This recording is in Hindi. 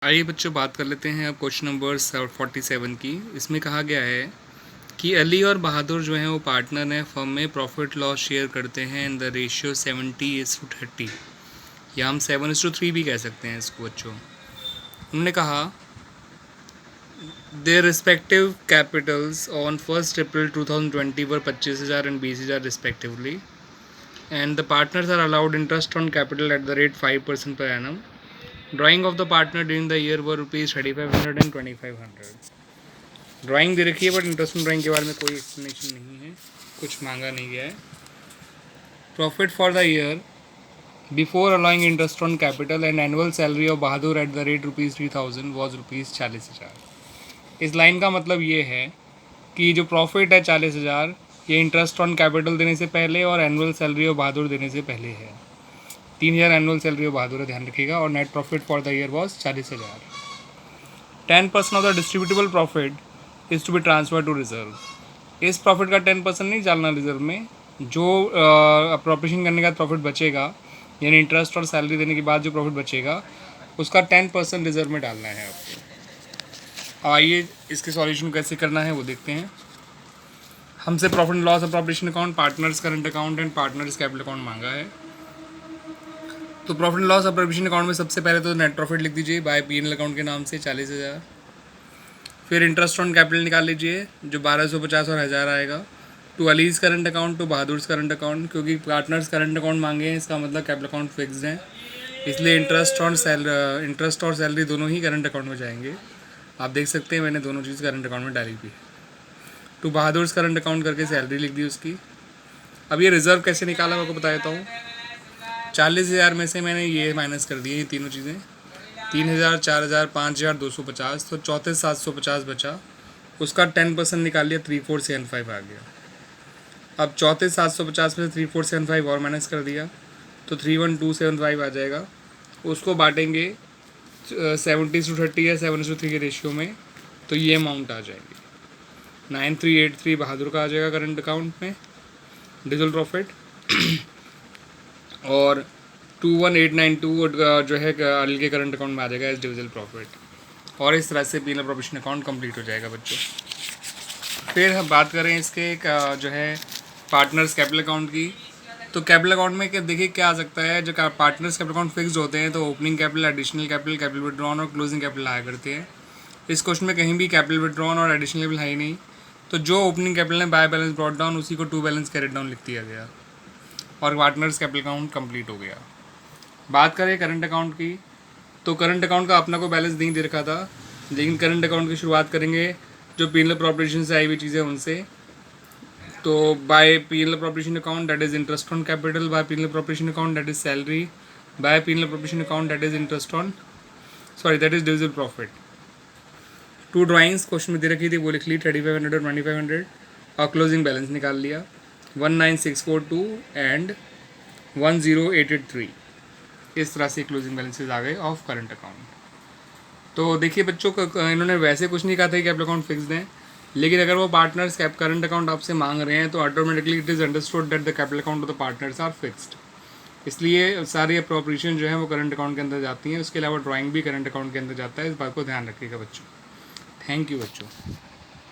आइए बच्चों बात कर लेते हैं अब क्वेश्चन नंबर 47 की। इसमें कहा गया है कि अली और बहादुर जो हैं वो पार्टनर हैं, फर्म में प्रॉफिट लॉस शेयर करते हैं इन द रेशियो 70:30, या हम 7:3 भी कह सकते हैं इसको बच्चों। उन्होंने कहा their respective capitals on 1 April 2020 were 25,000 and 20,000 respectively, and the partners are allowed interest on capital at the rate 5% per annum. Drawing of the partner during the year were ₹3500 and 2500। Drawing दे रखी है बट इंटरेस्ट ऑन ड्राइंग के बारे में कोई एक्सप्लेनेशन नहीं है, कुछ मांगा नहीं गया है। Profit for the year before allowing interest on capital and annual salary of Bahadur eight the rate ₹3,000 was ₹40,000। इस लाइन का मतलब ये है कि जो प्रॉफिट है 40,000, ये इंटरेस्ट ऑन कैपिटल देने से पहले और एनुअल सैलरी ऑफ बहादुर देने से पहले है। 3,000 एनुअल सैलरी ऑफ बहादुर है, ध्यान रखिएगा, और net profit for the year was 40,000। 10% of the distributable profit is to be transfer to reserve. इस प्रॉफिट का 10% नहीं डालना रिजर्व में, जो अप्रोप्रिएशन करने का प्रॉफिट बचेगा, यानी इंटरेस्ट और सैलरी देने के बाद जो प्रॉफिट बचेगा उसका 10% रिजर्व में डालना है आपको। आइए इसके सॉल्यूशन कैसे करना है वो देखते हैं। हमसे profit and loss appropriation account, partners current account and partners capital account मांगा है। तो profit and loss appropriation account में सबसे पहले तो नेट प्रॉफिट लिख दीजिए बाय P&L अकाउंट के नाम से 40,000। फिर इंटरेस्ट ऑन कैपिटल निकाल लीजिए जो 1250 और 1000 आएगा, to Ali's current account, to Bahadur current account. क्योंकि पार्टनर्स करंट अकाउंट मांगे हैं, इसका मतलब कैपिटल अकाउंट फिक्स्ड है, इसलिए इंटरेस्ट और सैलरी दोनों ही करंट अकाउंट में जाएंगे। आप देख सकते हैं मैंने दोनों चीज़ करंट अकाउंट में डाली भी है। टू बहादुर करंट अकाउंट करके सैलरी लिख दी उसकी। अब ये रिजर्व कैसे निकाला मैं आपको बता देता हूँ। 40,000 में से मैंने ये माइनस कर दिए ये तीनों चीज़ें, 3,000, 4,000, 5,000, 250, तो 34,750 बचा। उसका 10% निकाल लिया, 3475 आ गया। अब 34,750 में से 3475 और माइनस कर दिया तो 31,275 आ जाएगा। उसको बांटेंगे 70:30 या 7:3 के रेशियो में, तो ये अमाउंट आ जाएगी। 9383 बहादुर का आ जाएगा करंट अकाउंट में डिजिटल प्रॉफिट, और 21,892 जो है अली के करंट अकाउंट में आ जाएगा एज डिविजिबल प्रॉफिट। और इस तरह से P&L प्रोविजन अकाउंट कंप्लीट हो जाएगा बच्चों। फिर हम बात करें इसके जो है पार्टनर्स कैपिटल अकाउंट की। तो कैपिटल अकाउंट में देखिए क्या आ सकता है, जो पार्टनर्स कैपिटल अकाउंट फिक्स्ड होते हैं तो opening capital, additional capital, capital withdrawn और क्लोजिंग कैपिटल आया करते हैं। इस क्वेश्चन में कहीं भी कैपिटल विड्रॉन और एडिशनल कैपिटल है ही नहीं, तो जो ओपनिंग कैपिटल है बाय बैलेंस ब्रॉट डाउन, उसी को टू बैलेंस कैरेट डाउन लिख दिया गया और पार्टनर्स कैपिटल अकाउंट कंप्लीट हो गया। बात करें करंट अकाउंट की, तो करंट अकाउंट का अपना कोई बैलेंस नहीं दे रखा था, लेकिन करंट अकाउंट की शुरुआत करेंगे जो P&L प्रोपरेशन से आई हुई चीज़ें उनसे। तो by P&L appropriation account that is interest on capital, by P&L appropriation account that is salary, by P&L appropriation account that is that is divisible profit. To drawings question में दे रखी थी वो लिख ली, 3500 और 2500, और क्लोजिंग बैलेंस निकाल लिया 19,642 एंड 10,883। इस तरह से क्लोजिंग बैलेंसेज आ गए ऑफ करंट अकाउंट। तो देखिए बच्चों इन्होंने वैसे कुछ नहीं कहा था कि कैपिटल अकाउंट फिक्स्ड है, लेकिन अगर वो पार्टनर्स करंट अकाउंट आपसे मांग रहे हैं तो automatically it is understood that the capital account of the partners are fixed. इसलिए सारी अप्रोप्रिएशन जो है वो करंट अकाउंट के अंदर जाती हैं। उसके अलावा ड्राइंग भी करंट अकाउंट के अंदर जाता है, इस बात को ध्यान रखिएगा बच्चों। थैंक यू बच्चों।